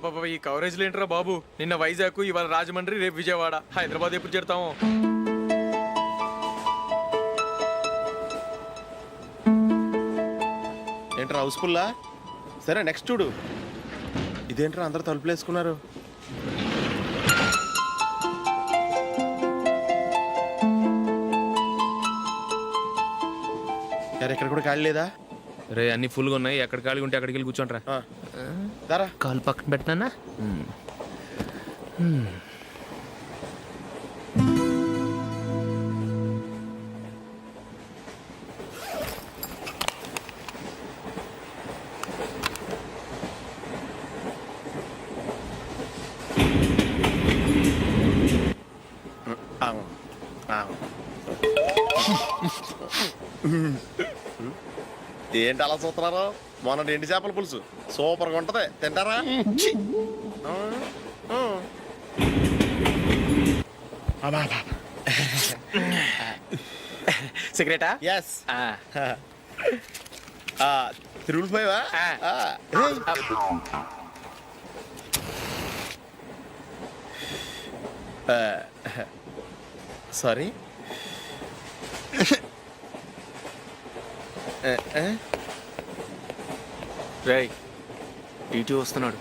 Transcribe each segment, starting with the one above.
అబ్బబ్బా, ఈ కవరేజ్ లేంట్రా బాబు. నిన్న వైజాగ్, ఇవాళ రాజమండ్రి, రేపు విజయవాడ, హైదరాబాద్ ఎప్పుడు చేరుతాము? ఏంట్రా హౌస్ఫుల్లా? సరే నెక్స్ట్ చూడు. ఇదేంట్రా అందరు తలుపులు వేసుకున్నారు? ఇక్కడ కూడా ఖాళీ లేదా? రే అన్ని ఫుల్గా ఉన్నాయి, ఎక్కడ ఖాళీ ఉంటే అక్కడికి వెళ్ళి కూర్చోండిరా. దారా కాలు పక్కన పెట్టినా. ఏంటి అలా చూస్తున్నారు? మొన్న ఎండి చేపల పులుసు సూపర్గా ఉంటది, తింటారా? సిగరెటా? ఎస్. తిరుగులు పోయావా? సారీ. రేయ్, టీటీ వస్తున్నాడు.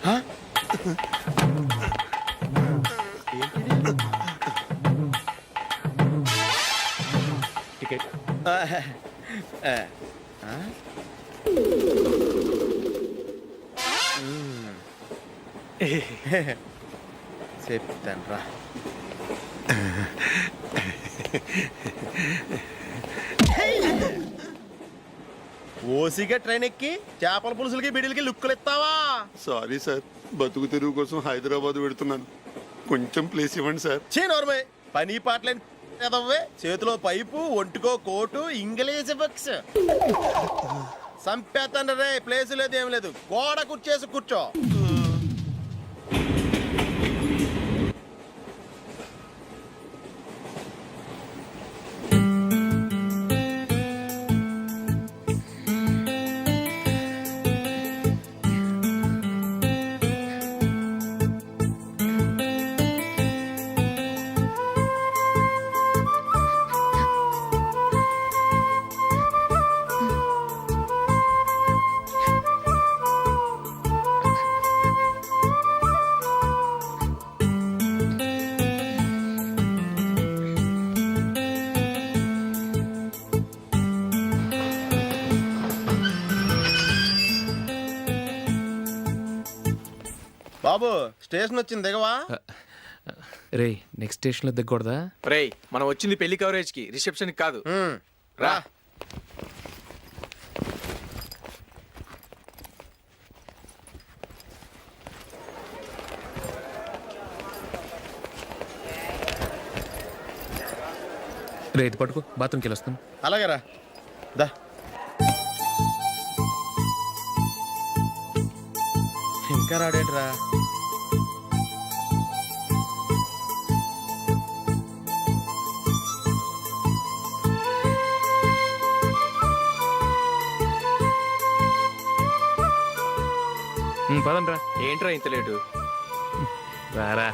టికెట్. చెప్తాను రా. ఓసిగా ట్రైన్ ఎక్కి చేపల పులుసులకి బిడిలకి లుక్కులు ఇస్తావా? సారీ సార్, బతుకు తెరువు కోసం హైదరాబాద్ పెడుతున్నాను, కొంచెం ప్లేస్ ఇవ్వండి సార్. నోర్మే, పని పాటలేని కదవ్వే. చేతిలో పైపు, ఒంటికో కోటు, ఇంగ్లీష్ బుక్స్. సంపేతండ్రి రే, ప్లేస్ లేదు ఏం లేదు, గోడ కుర్చేసి కూర్చో. బాబు స్టేషన్ వచ్చింది, దిగవా? రే నెక్స్ట్ స్టేషన్లో దిగకూడదా? రేయ్, మనం వచ్చింది పెళ్లి కవరేజ్ కి, రిసెప్షన్ కాదు. రా. రే ఇది పట్టుకో, బాత్రూమ్కి వెళ్ళి వస్తాను. అలాగే రా. దా. ఇంకా రాడేంట్రా? పదండ్రా. ఏంట్రా ఇంత లేటు? రారా.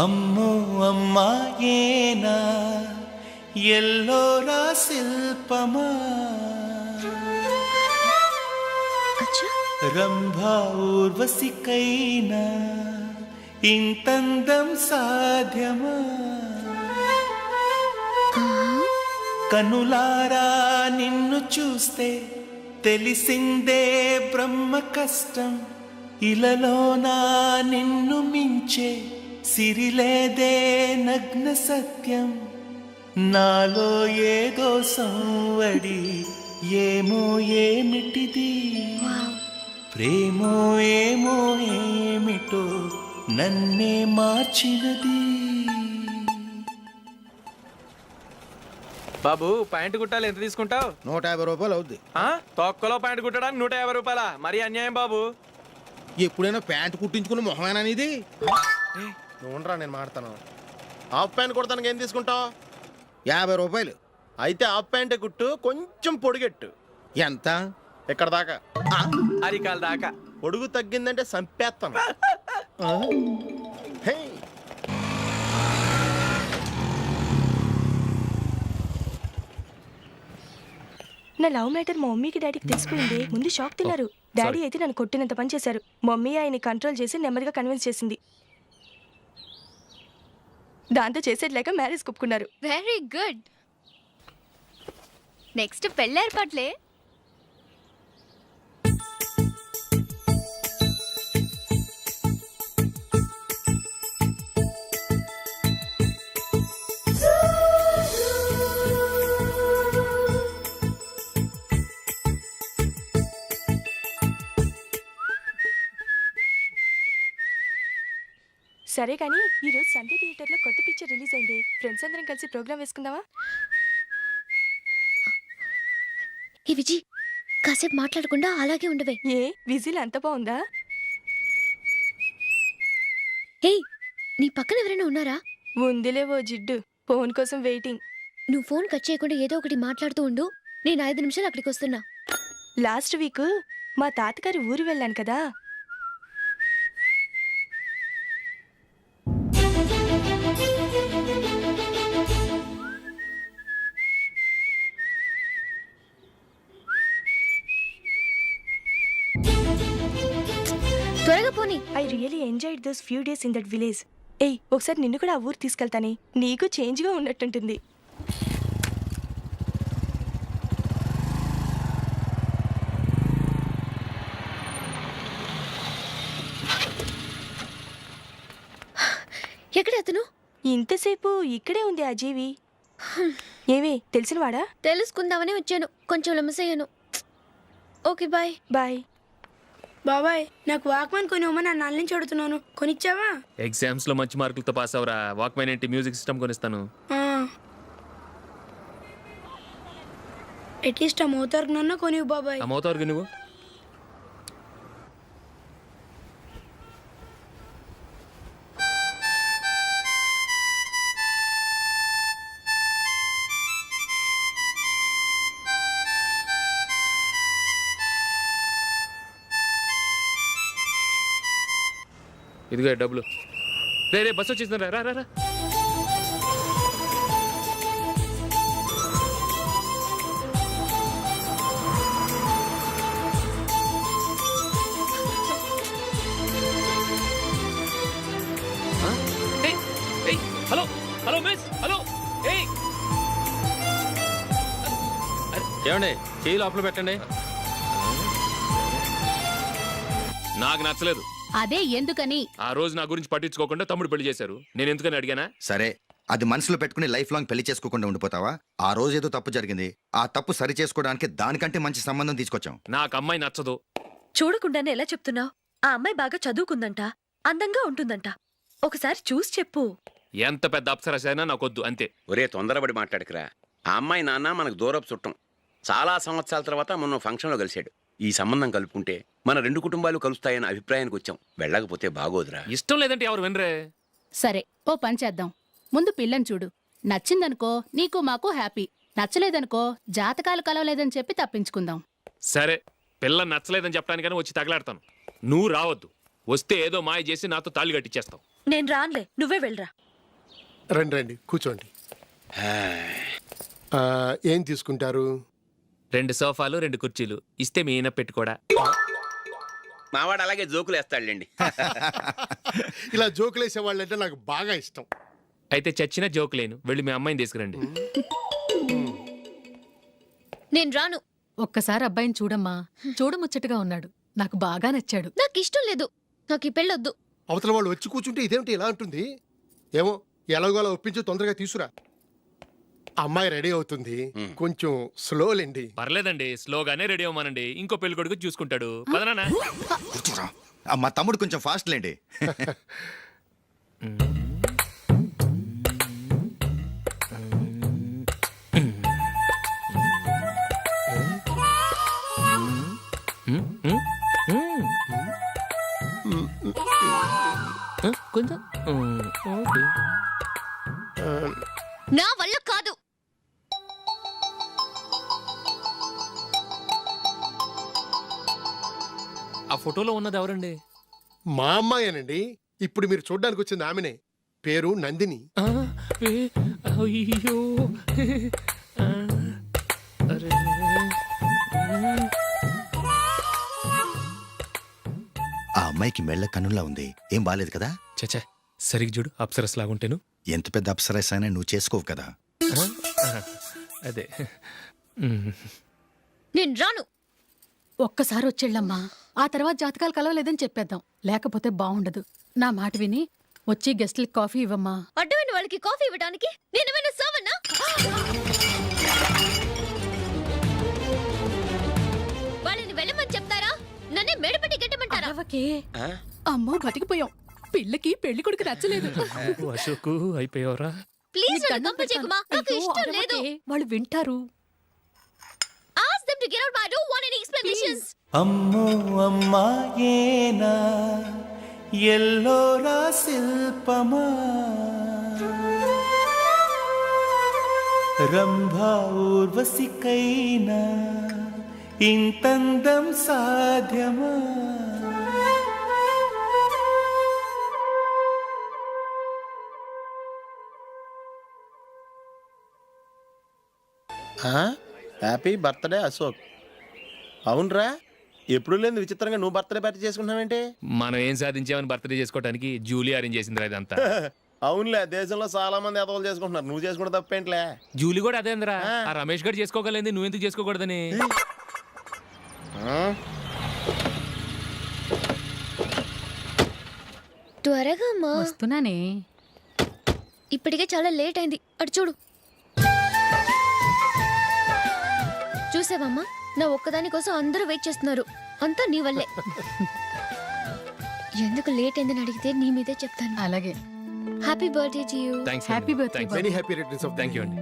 అమ్మో అమ్మాయేనా ఎల్లోరా శిల్పమా రంభా ఊర్వశికైనా ఇంతందం సాధ్యమా కనులారా నిన్ను చూస్తే తెలిసిందే బ్రహ్మ కష్టం ఇలలోనా నిన్ను మించే సిరిలేదే నగ్న సత్యం నాలో ఏదో సంవడి ఏమో ఏమిటిది ప్రేమో ఏమో ఏమిటో నన్నే మార్చినది. బాబు ప్యాంటు కుట్టాలి ఎంత తీసుకుంటావు? 150 రూపాయలు అవుద్ది. తొక్కలో ప్యాంటు కుట్టడానికి 150 రూపాయల? మరి అన్యాయం బాబు. ఎప్పుడైనా ప్యాంటు కుట్టించుకున్న మొహమేనా ఇది? నువ్వురా నేను మాడతాను. హాఫ్ ప్యాంట్ కుడతానికి ఏం తీసుకుంటావు? 50 రూపాయలు. అయితే హాఫ్ ప్యాంటే కుట్టు, కొంచెం పొడిగెట్టు. ఎంత? ఇక్కడ దాకా. అరికాల దాకా. పొడుగు తగ్గిందంటే సంపేస్తాను. హే. నా లవ్ మ్యాటర్ మా మమ్మీకి డాడీకి తెలుసుకుంది. ముందు షాక్ తిన్నారు. డాడీ అయితే నన్ను కొట్టినంత పని చేశారు. మమ్మీ ఆయన్ని కంట్రోల్ చేసి నెమ్మదిగా కన్విన్స్ చేసింది. దాంతో చేసేట్లేక మ్యారేజ్ ఒప్పుకున్నారు. Very good. నెక్స్ట్ పెళ్ళి ఏర్పాట్లే. సరే కానీ ఈ రోజు సండే థియేటర్లో కొత్త పిక్చర్ రిలీజ్ అయింది. ఫ్రెండ్స్ అందరం కలిసి ప్రోగ్రామ్ వేసుకుందామా? ఈ విజి కాసేపు మాట్లాడకుండా అలాగే ఉండవే. ఏ విజిల్ అంత బాగుందా? హే, నీ పక్కన ఎవరైనా ఉన్నారా? ఉందిలే ఓ జిడ్డు. ఫోన్ కోసం వెయిటింగ్. నువ్వు ఫోన్ కట్ చేయకుండా ఏదో ఒకటి మాట్లాడుతూ ఉండు. నేను 5 నిమిషాలు అక్కడికి వస్తున్నా. లాస్ట్ వీక్ మా తాతగారి ఊరు వెళ్ళాను కదా. త్వరగా పోనీ. I really enjoyed those few days in that village. ఏయ్, ఒకసారి నిన్ను కూడా ఆ ఊరు తీసుకెళ్తానే. నీకు చేంజ్గా ఉన్నట్టుంటుంది. ఎక్కడ అతను? ఇంతసేపు ఇక్కడే ఉంది ఆ జీవి. ఏవే తెలిసినవాడా? తెలుసుకుందామని వచ్చాను. కొంచెం లెమసయ్యాను. Okay bye. బాయ్. బాబాయ్, నాకు వాక్మెన్ కొనివ్వమని నా నాన్న నుంచి అడుగుతున్నాను. కొనిచ్చావా? ఎగ్జామ్స్ లో మంచి మార్కులతో పాస్ అవరా. వాక్మెన్ ఏంటి, మ్యూజిక్ సిస్టమ్ కొనిస్తాను. అట్లీస్ట్ ఆ మోతార్కు నన్న కొనివ్వు బాబాయ్. ఆ మోతారు నువ్వు. ఇదిగో డబ్బులు. రే రే బస్సు వచ్చేసింది. రా రా రా. Hello hello miss. హలో. ఏమండి చేయి లోపల పెట్టండి. నాకు నచ్చలేదు. అదే ఎందుకని? ఆ రోజు నా గురించి పట్టించుకోకుండా తమ్ముడు పెళ్లి చేశారు. నేను ఎందుకని అడిగానా? సరే, అది మనసులో పెట్టుకుని లైఫ్ లాంగ్ పెళ్లి చేసుకోకుండా ఉండిపోతావా? ఆ రోజు ఏదో తప్పు జరిగింది. ఆ తప్పు సరి చేసుకోవడానికి దానికంటే మంచి సంబంధం తీసుకొచ్చాం. నాకు అమ్మాయి నచ్చదు. చూడకుండానే ఎలా చెప్తున్నావు? ఆ అమ్మాయి బాగా చదువుకుందంట, అందంగా ఉంటుందంట. ఒకసారి చూసి చెప్పు. ఎంత పెద్ద అప్సరస అయినా నాకొద్దు, అంతే. ఒరే తొందరపడి మాట్లాడకురా. ఆ అమ్మాయి నాన్న మనకు దూరపు చుట్టం. చాలా సంవత్సరాల తర్వాత మొన్న ఫంక్షన్లో కలిశాడు. ఈ సంబంధం కలుపుకుంటే మన 2 కుటుంబాలు కలుస్తాయన్న అభిప్రాయానికి వచ్చాం. వెళ్ళకపోతే బాగోదురా. ఇష్టం లేదంటే ఎవరు వినరే. సరే, ఓ పని చేద్దాం. ముందు పిల్లని చూడు. నచ్చిందనుకో నీకు మాకు హ్యాపీ. నచ్చలేదనుకో జాతకాలు కలవలేదని చెప్పి తప్పించుకుందాం. సరే, పిల్ల నచ్చలేదని చెప్పడానికని వచ్చి తగలాడతాను. నువ్వు రావద్దు. వస్తే ఏదో మాయ చేసి నాతో తాళి కట్టించేస్తావు. నేను రానులే, నువ్వే వెళ్ళరా. రండి రండి కూర్చోండి. ఏం తీసుకుంటారు? 2 సోఫాలు 2 కుర్చీలు ఇస్తే మీ ఈయన పెట్టుకోడా. మావాడు అలాగే జోకులు వేస్తాడులేండి. ఇలా జోకులు వేసే వాళ్ళంటే నాకు బాగా ఇష్టం. అయితే చచ్చిన జోక్ లేను, వెళ్ళి మీ అమ్మాయిని తీసుకురండి. నేను రాను. ఒక్కసారి అబ్బాయిని చూడమ్మా, చూడముచ్చటగా ఉన్నాడు, నాకు బాగా నచ్చాడు. నాకు ఇష్టం లేదు, నాకు ఈ పెళ్ళొద్దు. అవతల వాళ్ళు వచ్చి కూర్చుంటే ఇదేమిటి ఇలా ఉంటుంది? ఏమో ఎలాగోలా ఒప్పించి తొందరగా తీసురా. అమ్మాయి రెడీ అవుతుంది, కొంచెం స్లోలేండి. పర్లేదండి, స్లోగానే రెడీ అవ్వమానండి, ఇంకో పెళ్లి కొడుకు చూసుకుంటాడు. పదనా. కూర్చోరా. మా తమ్ముడు కొంచెం ఫాస్ట్ లేండి. కొంచెం నా వల్ల కాదు. ఆ ఫోటోలో ఉన్నది ఎవరండి? మా అమ్మాయేనండి. ఇప్పుడు మీరు చూడ్డానికి వచ్చింది ఆమెనే. పేరు నందిని. అయ్యో, అరే. ఆ అమ్మాయికి మెళ్ళ కన్నులా ఉంది, ఏం బాలేదు కదా? చచ్చా, సరిగ్గా చూడు, అప్సరస్ లాగుంటేను. ఎంత పెద్ద అప్సరస్ అయినా నువ్వు చేసుకోవు కదా. అదే. నేను రాను. ఒక్కసారి వచ్చేళ్ళమ్మా, ఆ తర్వాత జాతకాలు కలవలేదని చెప్పేద్దాం, లేకపోతే బాగుండదు. నా మాట విని వచ్చి గెస్ట్లకి కాఫీ ఇవ్వమ్మా. అడ్డమైన వాళ్ళకి కాఫీ ఇవ్వడానికి నేనేమైనా సర్వన్నా? వాళ్ళని వెళ్ళమని చెప్తారా, నన్నే మేడపట్టి గెట్టమంటారా? అరవకే. అమ్మో బతికిపోయాం, పిల్లకి పెళ్లి కొడుకు నచ్చలేదు. అశోకు అయిపోయావరా? ప్లీజ్ నన్ను పంపించేకుమా, నాకు ఇష్టం లేదు. వాళ్ళు వింటారు. Ask them to get out. I don't want any explanations. అమ్మో అమ్మాయేనా ఎల్లోరా శిల్పమా, రంభా ఊర్వశికైనా ఇంతందం సాధ్యమా? Happy birthday Ashok. అవునరా, ఎప్పుడు లేదు విచిత్రంగా నువ్వు బర్త్డే పార్టీ చేసుకుంటున్నావేంటి? మనం ఏం సాధించామని బర్త్డే చేసుకోవడానికి జూలీ అరేంజ్ చేసిందిరా ఇదంతా. అవునులే, దేశంలో చాలా మంది ఎదవలు చేసుకుంటున్నారు, నువ్వు చేసుకుంటే తప్పేంట్లే. జూలీ కూడా అదే అందరా. ఆ రమేష్ గారు చేసుకోగలేదు, నువ్వెందుకు చేసుకోకూడదని. త్వరగా అమ్మా. వస్తున్నానే. ఇప్పటికే చాలా లేట్ అయింది, అటు చూడు. చూసావమ్మా, నా ఒక్కదాని కోసం అందరూ వెయిట్ చేస్తున్నారు, అంతా నీ వల్లే. ఎందుకు లేట్ అయిందని అడిగితే నీ మీదే చెప్తాను. అలాగే. Happy birthday to you. Thanks. Happy birthday. Very happy returns of thank you అండి.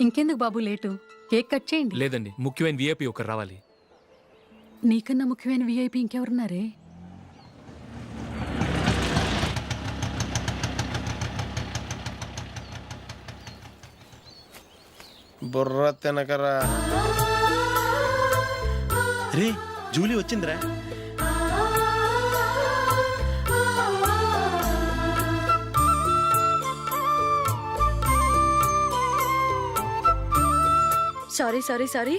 ఇంకెందుకు బాబు లేటు, కేక్ కట్ చేయండి. లేదండి, ముఖ్యమైన విఐపి ఒకరు రావాలి. నీకన్నా ముఖ్యమైన విఐపి ఇంకెవరున్నారే? బుర్ర తినకరా. రే, జూలీ వచ్చిందిరా. Sorry sorry sorry,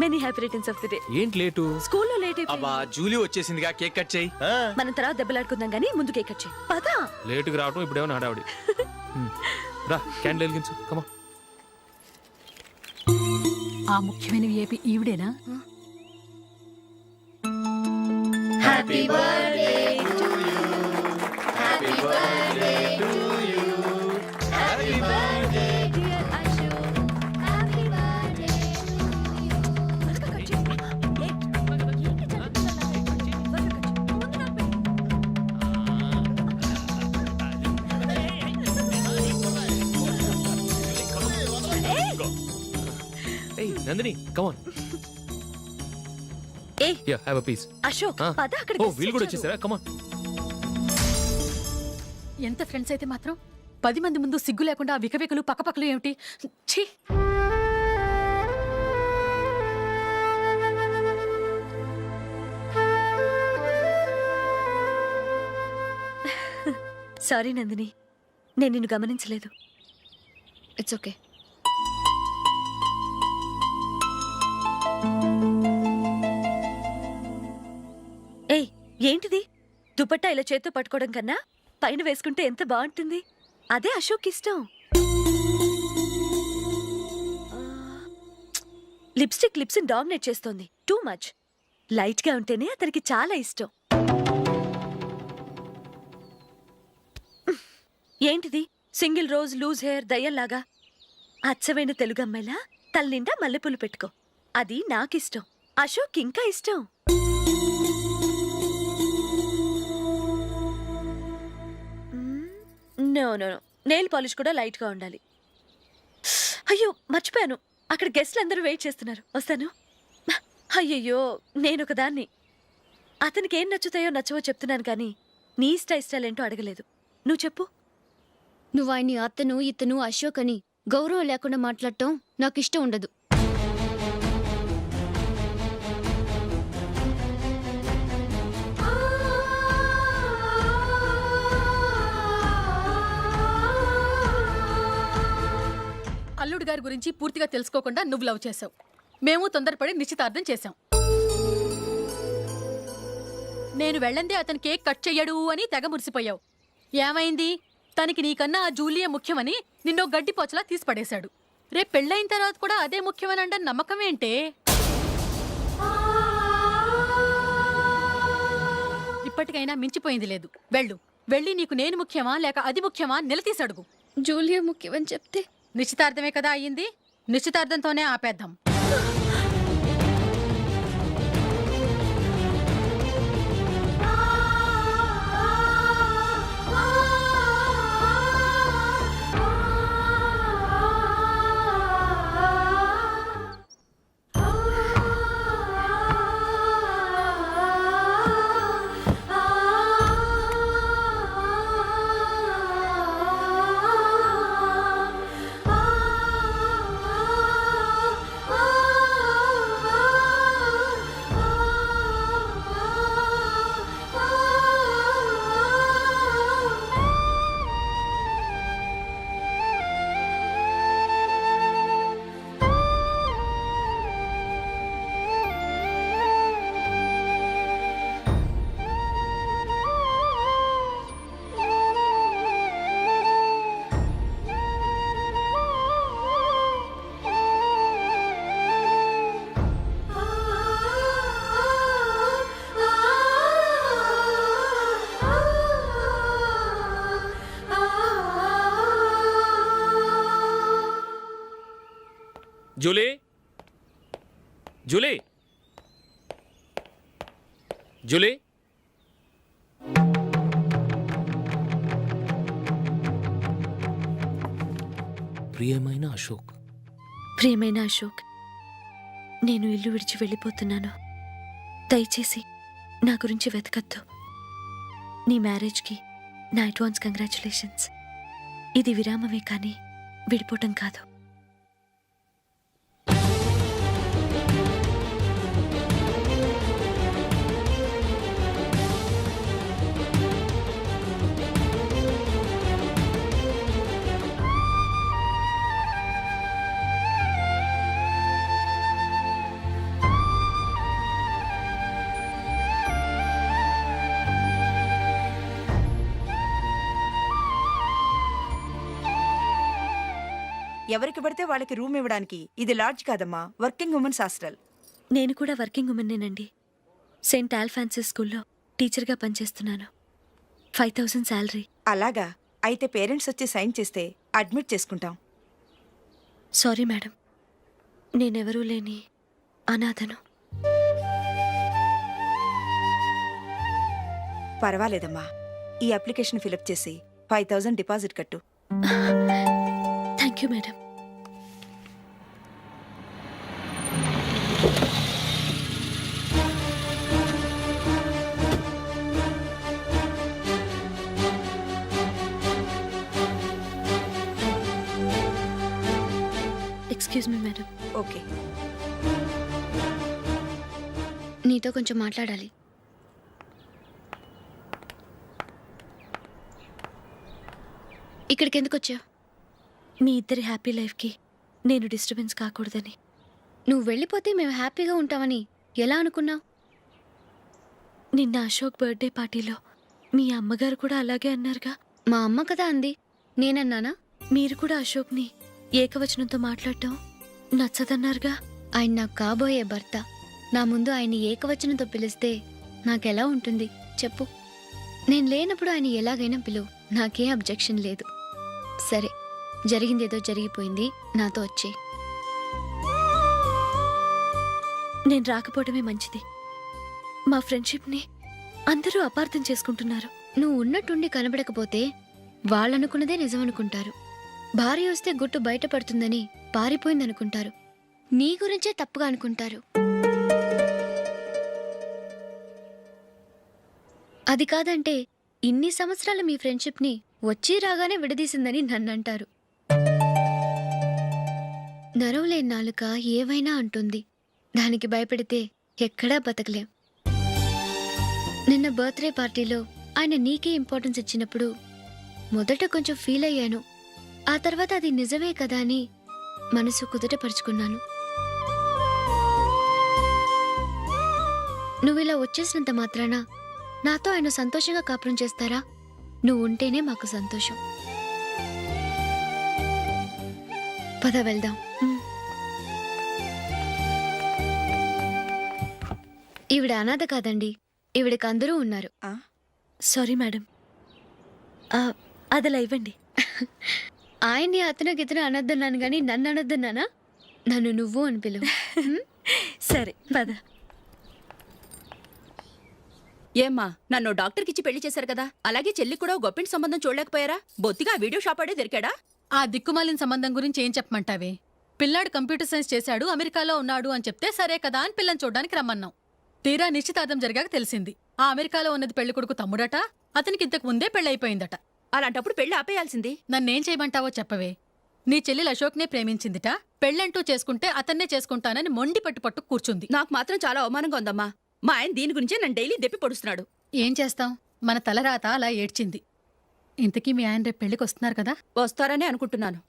many happy returns of the day. ఏంటి లేటు? స్కూల్లో లేట్ అయిపోయింది. అబ్బా, జూలీ వచ్చేసిందిగా, కేక్ కట్ చేయి. మనం తర్వాత దెబ్బలాడుకుందాం గానీ ముందు కేక్ కట్ చేయి. పదా. లేటుగా రావటం ఇప్పుడేమో హడావుడి. రా, క్యాండిల్ వెలిగించు, కమా. ఆ ముఖ్యమైన విఐపి ఈవిడేనా? Happy birthday to you, happy birthday to you, happy birthday dear Ashok, happy birthday ఏయ్ నందిని, కమ్ ఆన్. ఏయ్, yeah, have a piece. Ashok పద, అక్కడ ఓ, వీళ్ళు కూడా వచ్చేసారా? Come on. ఎంత ఫ్రెండ్స్ అయితే మాత్రం 10 మంది ముందు సిగ్గు లేకుండా ఆ వికవికలు పక్కపక్కలు ఏమిటి? ఛీ. సారీ నందిని, నేను నిన్ను గమనించలేదు. It's okay. ఏంటిది? దుపట్టా ఇలా చేత్తో పట్టుకోవడం కన్నా పైన వేసుకుంటే ఎంత బాగుంటుంది. అదే అశోక్ ఇష్టం. లిప్స్టిక్ లిప్స్ డామినేట్ చేస్తోంది. Too much. లైట్ గా ఉంటేనే అతనికి చాలా ఇష్టం. ఏంటిది? సింగిల్ రోజ్ లూజ్ హెయిర్ దయ్యంలాగా. అచ్చమైన తెలుగు అమ్మాయిలా తల్లిండా మల్లెపూలు పెట్టుకో. అది నాకిష్టం. అశోక్ ఇంకా ఇష్టం. No no no, nail polish కూడా లైట్ గా ఉండాలి. అయ్యో మర్చిపోయాను, అక్కడ గెస్ట్లు అందరూ వెయిట్ చేస్తున్నారు. వస్తాను. అయ్యయ్యో, నేనొకదాన్ని. అతనికి ఏం నచ్చుతాయో నచ్చవో చెప్తున్నాను కానీ నీ ఇష్టాలేంటో అడగలేదు. నువ్వు చెప్పు. నువ్వు ఆయన్ని అతను ఇతను అశోక్ అని గౌరవం లేకుండా మాట్లాడటం నాకు ఇష్టం ఉండదు. అల్లుడు గారి గురించి పూర్తిగా తెలుసుకోకుండా నువ్వు లవ్ చేసావు. మేము తొందరపడి నిశ్చితార్థం చేశాం. నేను వెళ్ళందే అతను కేక్ కట్ చెయ్యడు అని తెగ మురిసిపోయావు. ఏమైంది? తనకి నీకన్నా ఆ జూలియే ముఖ్యమని నిన్నో గడ్డి పోచలా తీసి పడేశాడు. రేపు పెళ్ళైన తర్వాత కూడా అదే ముఖ్యమని అంటే నమ్మకం ఏంటే? ఇప్పటికైనా మించిపోయింది లేదు. వెళ్ళి నీకు నేను ముఖ్యమా లేక అది ముఖ్యమా నిలదీసి అడుగు. జూలియా ముఖ్యమని చెప్తే నిశ్చితార్థమే కదా అయ్యింది. నిశ్చితార్థంతోనే ఆపేద్దాం. Julie, Julie, Julie. ప్రియమైన అశోక్. ప్రియమైన అశోక్, నేను ఇల్లు విడిచి వెళ్ళిపోతున్నాను. దయచేసి నా గురించి వెతకద్దు. నీ మ్యారేజ్కి నా అడ్వాన్స్ కంగ్రాచులేషన్స్. ఇది విరామమే కానీ విడిపోవటం కాదు. ఎవరికి పడితే వాళ్ళకి రూమ్ ఇవ్వడానికి ఇది లాడ్జ్ కాదమ్మా, వర్కింగ్ ఉమెన్స్ హాస్టల్. నేను కూడా వర్కింగ్ ఉమెన్నేనండి. సెయింట్ ఆల్ఫాన్సిస్ స్కూల్లో టీచర్గా పనిచేస్తున్నాను. 5000 శాలరీ. అలాగా? అయితే పేరెంట్స్ వచ్చి సైన్ చేస్తే అడ్మిట్ చేసుకుంటాం. సారీ మేడం, నేనెవరూ లేని అనాథను. పర్వాలేదమ్మా, ఈ అప్లికేషన్ ఫిలప్ చేసి 5000 డిపాజిట్ కట్టు. Thank you madam. Excuse me madam. Okay. నీతో కొంచెం మాట్లాడాలి. ఇక్కడికి ఎందుకు వచ్చావు? మీ ఇద్దరి హ్యాపీ లైఫ్కి నేను డిస్టర్బెన్స్ కాకూడదని. నువ్వు వెళ్ళిపోతే మేము హ్యాపీగా ఉంటామని ఎలా అనుకున్నావు? నిన్న అశోక్ బర్త్డే పార్టీలో మీ అమ్మగారు కూడా అలాగే అన్నారుగా. మా అమ్మ కదా అంది, నేనన్నానా? మీరు కూడా అశోక్ని ఏకవచనంతో మాట్లాడటం నచ్చదన్నారుగా. ఆయన నాకు కాబోయే భర్త. నా ముందు ఆయన్ని ఏకవచనంతో పిలిస్తే నాకెలా ఉంటుంది చెప్పు? నేను లేనప్పుడు ఆయన ఎలాగైనా పిలువు, నాకేం అబ్జెక్షన్ లేదు. సరే, జరిగిందేదో జరిగిపోయింది, నాతో వచ్చే. నేను రాకపోవడమే మంచిది. మా ఫ్రెండ్షిప్ని అందరూ అపార్థం చేసుకుంటున్నారు. నువ్వు ఉన్నట్టుండి కనబడకపోతే వాళ్ళనుకున్నదే నిజమనుకుంటారు. భార్య వస్తే గుట్టు బయటపడుతుందని పారిపోయిందనుకుంటారు. నీ గురించే తప్పుగా అనుకుంటారు. అది కాదంటే ఇన్ని సంవత్సరాలు మీ ఫ్రెండ్షిప్ని వచ్చి రాగానే విడదీసిందని నన్నంటారు. నరవలేని నాలుక ఏవైనా అంటుంది. దానికి భయపడితే ఎక్కడా బతకలేం. నిన్న బర్త్డే పార్టీలో ఆయన నీకే ఇంపార్టెన్స్ ఇచ్చినప్పుడు మొదట కొంచెం ఫీల్ అయ్యాను. ఆ తర్వాత అది నిజమే కదా అని మనసు కుదుటపరుచుకున్నాను. నువ్విలా వచ్చేసినంత మాత్రాన నాతో ఆయన సంతోషంగా కాపురం చేస్తారా? నువ్వు ఉంటేనే మాకు సంతోషం. పద వెళ్దాం. ఈవిడ అనాథ కాదండి, ఈవిడకి అందరూ ఉన్నారు. సారీ మేడం, అదలా ఇవ్వండి. ఆయన్ని అతను గితను అనొద్దన్నాను గాని నన్ను అనొద్దన్నానా? నన్ను నువ్వు అని పిలువు. సరే పద. ఏమ్మా, నన్ను డాక్టర్కి ఇచ్చి పెళ్లి చేశారు కదా, అలాగే చెల్లి కూడా గొప్పింటి సంబంధం చూడలేకపోయారా? బొత్తిగా ఆ వీడియో షాప్ ఆడే దొరికాడా? ఆ దిక్కుమాలిన సంబంధం గురించి ఏం చెప్పమంటావే? పిల్లాడు కంప్యూటర్ సైన్స్ చేశాడు, అమెరికాలో ఉన్నాడు అని చెప్తే సరే కదా అని పిల్లని చూడడానికి రమ్మన్నాం. తీరా నిశ్చితార్థం జరిగాక తెలిసింది ఆ అమెరికాలో ఉన్నది పెళ్లి కొడుకు తమ్ముడట, అతనికి ఇంతకు ముందే పెళ్ళైపోయిందట. అలాంటప్పుడు పెళ్లి ఆపేయాల్సింది. నన్నేం చేయమంటావో చెప్పవే. నీ చెల్లెలు అశోక్నే ప్రేమించిందిట, పెళ్ళంటూ చేసుకుంటే అతన్నే చేసుకుంటానని మొండి పట్టు కూర్చుంది. నాకు మాత్రం చాలా అవమానంగా ఉందమ్మా. మా ఆయన దీని గురించే నన్ను డైలీ దెప్పి పొడుస్తున్నాడు. ఏం చేస్తాం, మన తలరాత అలా ఏడ్చింది. ఇంతకీ మీ ఆయన రేపు పెళ్లికి వస్తున్నారు కదా? వస్తారనే అనుకుంటున్నాను.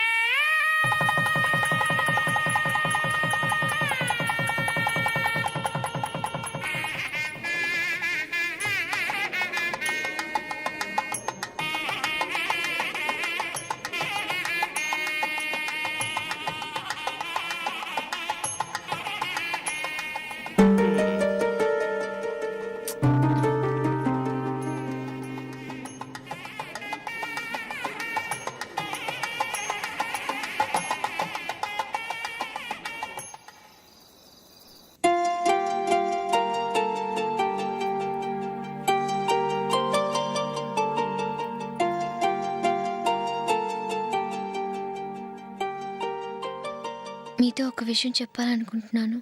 మీతో ఒక విషయం చెప్పాలనుకుంటున్నాను.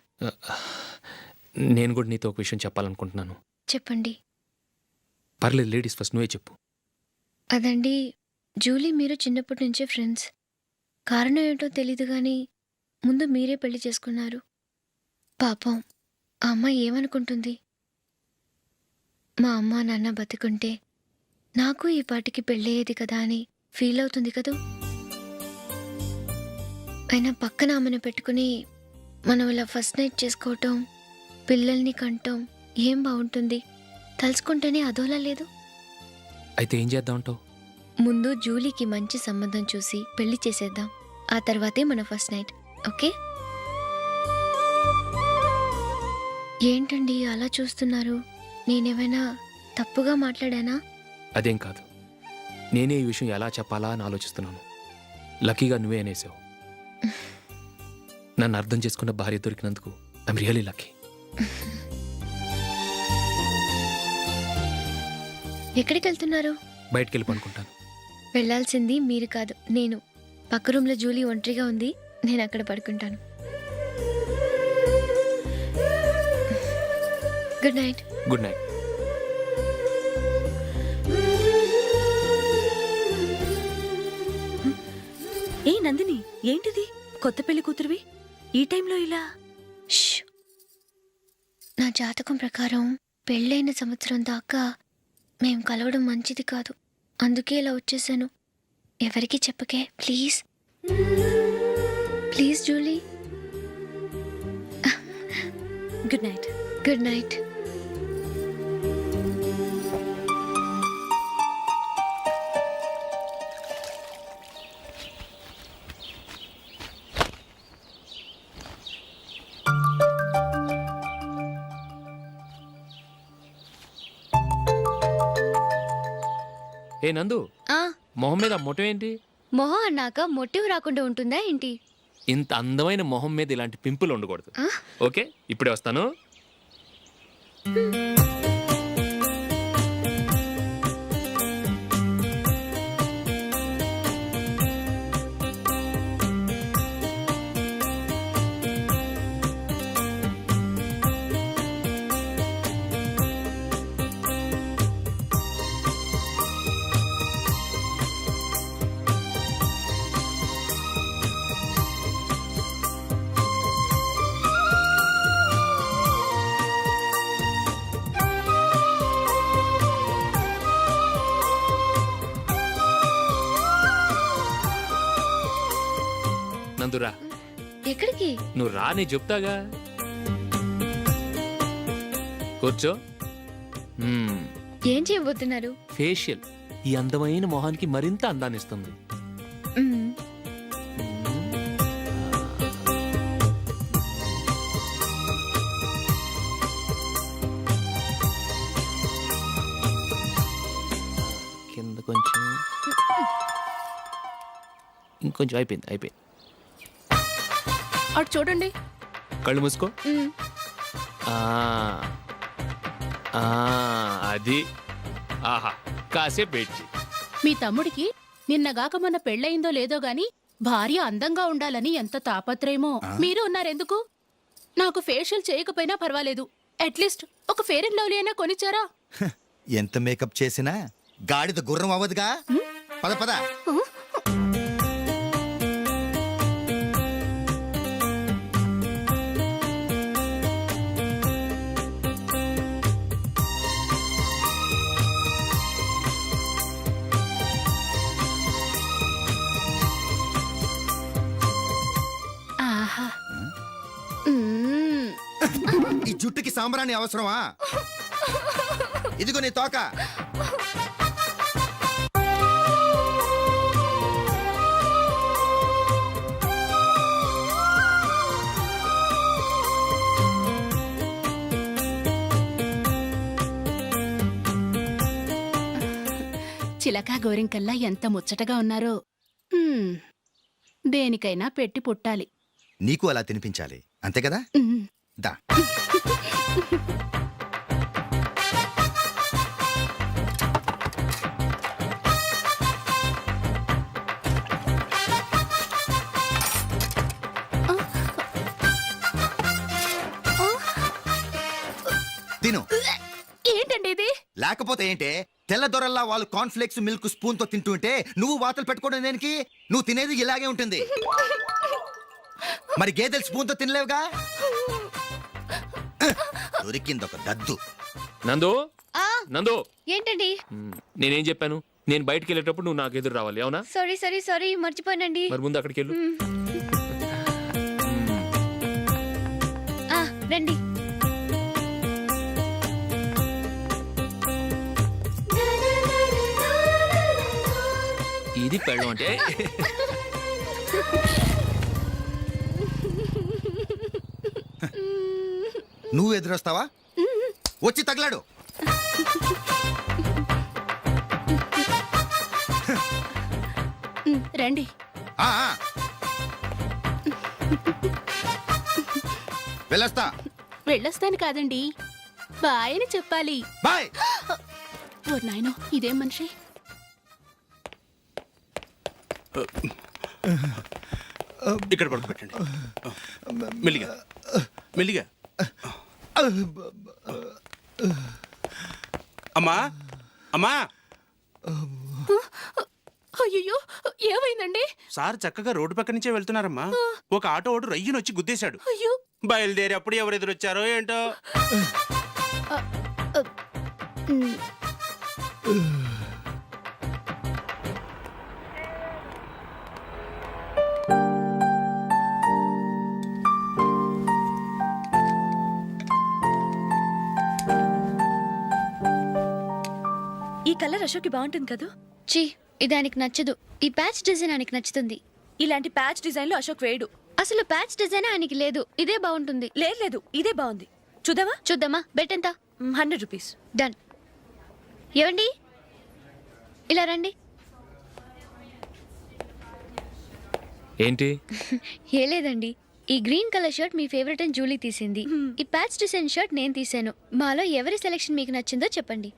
నేను కూడా నీతో ఒక విషయం చెప్పాలనుకుంటున్నాను. చెప్పండి. పర్లేదు, లేడీస్ ఫస్ట్, నువ్వే చెప్పు. అదండి, జూలీ మీరు చిన్నప్పటి నుంచే ఫ్రెండ్స్. కారణం ఏంటో తెలీదు కానీ ముందు మీరే పెళ్లి చేసుకున్నారు. పాపం ఆ అమ్మాయి ఏమనుకుంటుంది? మా అమ్మ నాన్న బతికుంటే నాకు ఈ పాటికి పెళ్ళయ్యేది కదా అని ఫీల్ అవుతుంది కదూ. అయినా పక్కన ఆమెను పెట్టుకుని మనం ఇలా ఫస్ట్ నైట్ చేసుకోవటం, పిల్లల్ని కంటాం, ఏం బాగుంటుంది? తలుచుకుంటేనే అదోలా లేదు. అయితే ఏం చేద్దాం అంటావు? ముందు జూలీకి మంచి సంబంధం చూసి పెళ్లి చేసేద్దాం, ఆ తర్వాతే మన ఫస్ట్ నైట్. ఓకే? ఏంటండి అలా చూస్తున్నారు? నేనేమైనా తప్పుగా మాట్లాడానా? అదేం కాదు, నేనే ఈ విషయం ఎలా చెప్పాలా అని ఆలోచిస్తున్నాను. లక్కీగా నువ్వే అనేసావు. నన్ను అర్థం చేసుకున్న భార్య దొరికినందుకు ఐఎమ్ రియలీ లక్కీ. ఎక్కడికి వెళ్తున్నారు? బయటికి వెళ్ళి పనుకుంటాను. వెళ్ళాల్సింది మీరు కాదు, నేను. పక్క రూమ్లో జూలీ ఒంటరిగా ఉంది, నేను అక్కడ పడుకుంటాను. Good night. Good night. ఏ నందిని, ఏంటిది? కొత్త పెళ్లి కూతురువి ఈ టైంలో ఇలా? నా జాతకం ప్రకారం పెళ్ళైన సంవత్సరం దాకా మేం కలవడం మంచిది కాదు, అందుకే ఇలా వచ్చేసాను. ఎవరికి చెప్పకే please. Please Julie. Good night. Good night. ఏ నందు, ఆ మొహం మీద మొట్టం ఏంటి? మొహం అన్నాక మొటివ్ రాకుండా ఉంటుందా ఏంటి? ఇంత అందమైన మొహం మీద ఇలాంటి పింపుల్ ఉండకూడదు. ఓకే, ఇప్పుడే వస్తాను. నందురా, ఎక్కడికి? నువ్వు రా, నీ చెప్తాగా. కూర్చో. ఏం చేయబోతున్నారు? ఫేషియల్ ఈ అందమైన మొహానికి మరింత అందాన్ని ఇస్తుంది. మ్మ్. కింద కొంచెం, ఇంకొంచెం. అయిపోయింది. అటు చూడండి. కళ్ళు మూసుకో. మ్మ్. ఆ, అది. ఆహా, కాసేపు వెయిట్ చెయ్యి. మీ తమ్ముడికి నిన్నగాక మొన్న పెళ్ళయిందో లేదో గాని భార్య అందంగా ఉండాలని ఎంత తాపత్రయమో. మీరు ఉన్నారెందుకు? నాకు ఫేషియల్ చేయకపోయినా పర్వాలేదు, అట్లీస్ట్ ఒక ఫేర్ అండ్ లవ్లీ అయినా కొనిచ్చారా? ఎంత మేకప్ చేసినా గాడిద గుర్రం అవ్వదుగా. పద పద. ఆహా. ఈ జుట్టుకి సాంబ్రాణి అవసరమా? ఇదిగో నీ తోక. చిలకా గోరింకల్లా ఎంత ముచ్చటగా ఉన్నారో. దేనికైనా పెట్టి పుట్టాలి. నీకు అలా తినిపించాలి, అంతే కదా? దా. తిను. ఏంటండి ఇది? లేకపోతే ఏంటే, తెల్ల దొరల్లా వాళ్ళు కార్న్ఫ్లేక్స్ మిల్క్ స్పూన్ తో తింటుంటే నువ్వు వాతలు పెట్టుకోవడం దేనికి? నువ్వు తినేది ఇలాగే ఉంటుంది. మరి గేదెలు స్పూన్ తో తినలేవుగా. దొరికిందొక దద్దు. నందు, నందు, ఏంటండి? నేనేం చెప్పాను? నేను బయటికి వెళ్ళేటప్పుడు నువ్వు నాకు ఎదురు రావాలి, అవునా? సారీ మర్చిపోయానండి. మరి ముందు అక్కడికి వెళ్ళు. రండి. ఇది పెళ్ళం అంటే. నువ్వు ఎదురొస్తావా? వచ్చి తగలాడు. రండి. వెళ్ళొస్తా. వెళ్ళొస్తాను కాదండి, బాయ్ అని చెప్పాలి. బాయ్. ఓ నాయనో, ఇదేం మనిషి? ఇక్కడ పడుకోబెట్టండి. మెల్లిగా మెల్లిగా. అమ్మా, అమ్మా. అయ్యో, ఏమైందండి? సార్ చక్కగా రోడ్డు పక్క నుంచే వెళ్తున్నారమ్మా. ఒక ఆటో ఓడు రయ్యను వచ్చి గుద్దేశాడు. అయ్యో. బయలుదేరి అప్పుడు ఎవరు ఎదురొచ్చారో ఏంటో. ఈ కలర్ అశోక్కి బాగుంటుంది కదా? చీ, ఇది ఆయనకి నచ్చదు. ఈ ప్యాచ్ డిజైన్ ఆయనకి నచ్చుతుంది. ఇలాంటి ప్యాచ్ డిజైన్ లో అశోక్ వేయడు. అసలు ప్యాచ్ డిజైన్ ఆయనకి లేదు. ఇదే బాగుంటుంది. లేదు, ఇదే బాగుంది. చూద్దామా? చూద్దామా. బెట్ ఎంత? 100 రూపీస్. డన్. ఏవండి, ఇలా రండి. ఏంటి? ఏ లేదండి, ఈ గ్రీన్ కలర్ షర్ట్ మీ ఫేవరెట్ అని జూలీ తీసింది. ఈ ప్యాచ్ డిజైన్ షర్ట్ నేను తీసాను. మాలో ఎవరి సెలెక్షన్ మీకు నచ్చిందో చెప్పండి.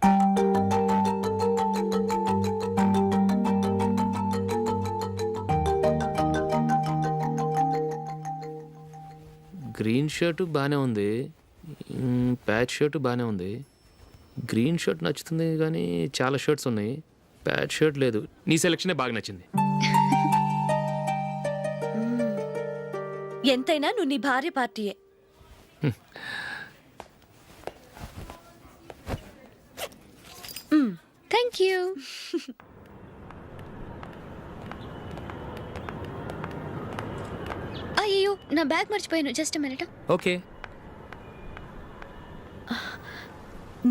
గ్రీన్ షర్ట్ బాగానే ఉంది, ప్యాచ్ షర్ట్ బాగానే ఉంది. గ్రీన్ షర్ట్ నచ్చుతుంది కానీ చాలా షర్ట్స్ ఉన్నాయి, ప్యాచ్ షర్ట్ లేదు. నీ సెలెక్షనే బాగా నచ్చింది. ఎంతైనా నువ్వు నీ భార్య పార్టీయే. Thank you. అయ్యో, నా బ్యాగ్ మర్చిపోయాను. Just minute. ఓకే.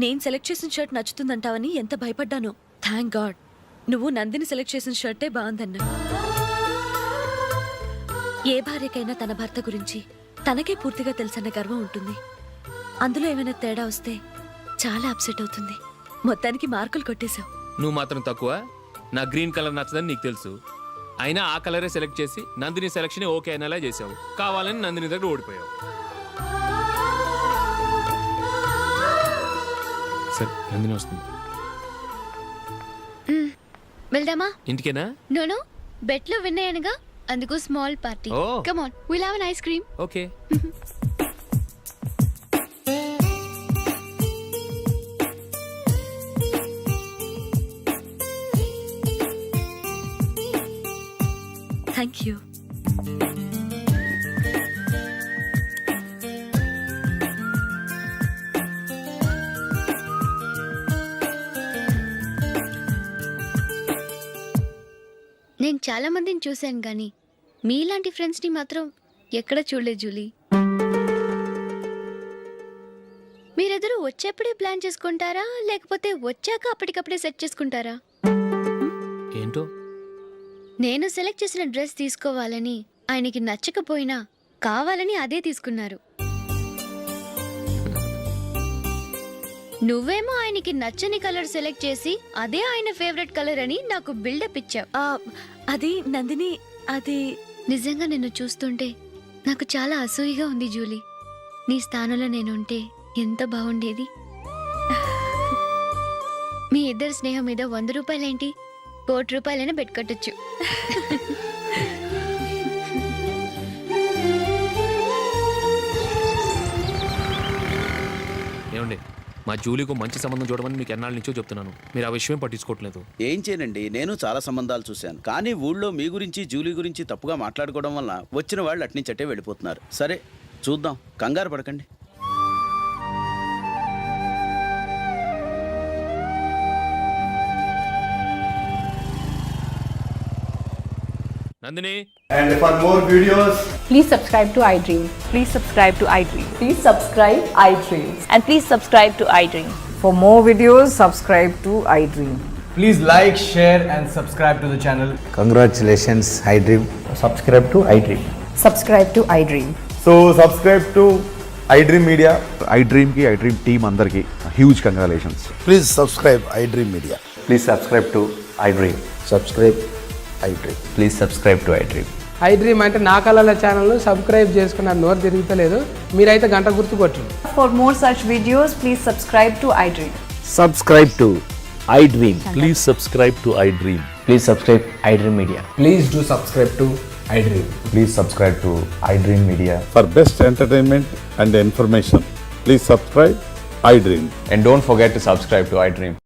నేను సెలెక్ట్ చేసిన షర్ట్ నచ్చుతుందంటావని ఎంత భయపడ్డాను. థ్యాంక్ గాడ్ నువ్వు నందిని సెలెక్ట్ చేసిన షర్టే బాగుందన్నా. ఏ భార్యకైనా తన భర్త గురించి తనకే పూర్తిగా తెలుసన్న గర్వం ఉంటుంది. అందులో ఏమైనా తేడా వస్తే చాలా అప్సెట్ అవుతుంది. మొత్తానికి మార్కులు కొట్టేశావు. నువ్వు మాత్రం తక్కువ. నా గ్రీన్ కలర్ నచ్చదని నీకు తెలుసు, అయినా ఆ కలరే సెలెక్ట్ చేసి నందిని సెలెక్షన్ ఓకే అనేలా చేసావు. కావాలని నందిని దగ్గర ఓడిపోయావు. సరే, నందిని వస్తుంది. వెళ్దామా? ఇంటికేనా? నో, బెట్లో విన్నాయనగా, అందుకు small party. Oh. Come on, will have an ice cream. Okay. Thank you. నేను చాలా మందిని చూశాను కానీ మీలాంటి ఫ్రెండ్స్ని మాత్రం ఎక్కడ చూడలేదు జూలీ. మీరెదరూ వచ్చేప్పుడే ప్లాన్ చేసుకుంటారా, లేకపోతే వచ్చాక అప్పటికప్పుడే సెట్ చేసుకుంటారా? ఏంటో? నేను సెలెక్ట్ చేసిన డ్రెస్ తీసుకోవాలని ఆయనకి నచ్చకపోయినా కావాలని అదే తీసుకున్నారు. నువ్వేమో ఆయనకి నచ్చని కలర్ సెలెక్ట్ చేసి అదే ఆయన ఫేవరెట్ కలర్ అని నాకు బిల్డప్ ఇచ్చావు. అది నందిని, అది నిజంగా నిన్ను చూస్తుంటే నాకు చాలా అసూయగా ఉంది జూలీ. నీ స్థానంలో నేనుంటే ఎంత బాగుండేది. మీ ఇద్దరు స్నేహం మీద 100 రూపాయలేంటి, 1 కోటి రూపాయలైనా పెట్టుకట్టచ్చు. ఏమండి, మా జూలీకు మంచి సంబంధం చూడమని మీకు ఎన్నాళ్ళ నుంచో చెప్తున్నాను, మీరు ఆ విషయం పట్టించుకోవట్లేదు. ఏం చేయనండి, నేను చాలా సంబంధాలు చూశాను, కానీ ఊళ్ళో మీ గురించి జూలీ గురించి తప్పుగా మాట్లాడుకోవడం వల్ల వచ్చిన వాళ్ళు అట్నుంచట్టే వెళ్ళిపోతున్నారు. సరే చూద్దాం, కంగారు పడకండి. Nandini. And for more videos, Please subscribe to iDream. Please subscribe to iDream. Please subscribe iDream. And please subscribe to iDream. For more videos, subscribe to iDream. please like, share and subscribe to the channel. Congratulations, iDream. Subscribe to iDream. Subscribe to iDream. So subscribe to iDream Media. iDream ki iDream team andarki huge congratulations. Please subscribe iDream Media. Please subscribe to iDream. Subscribe iDream. Please subscribe to iDream. iDream అంటే నా కళల channel subscribe చేసుకున్న నోరు తిరుగుతలేదు, మీరైతే గంట గుర్తు కొట్టండి. For more such videos, please subscribe to iDream. Subscribe to iDream. Please subscribe to iDream. Please subscribe iDream Media. Please do subscribe to iDream. Please subscribe to iDream Media. For best entertainment and information, please subscribe iDream. And don't forget to subscribe to iDream.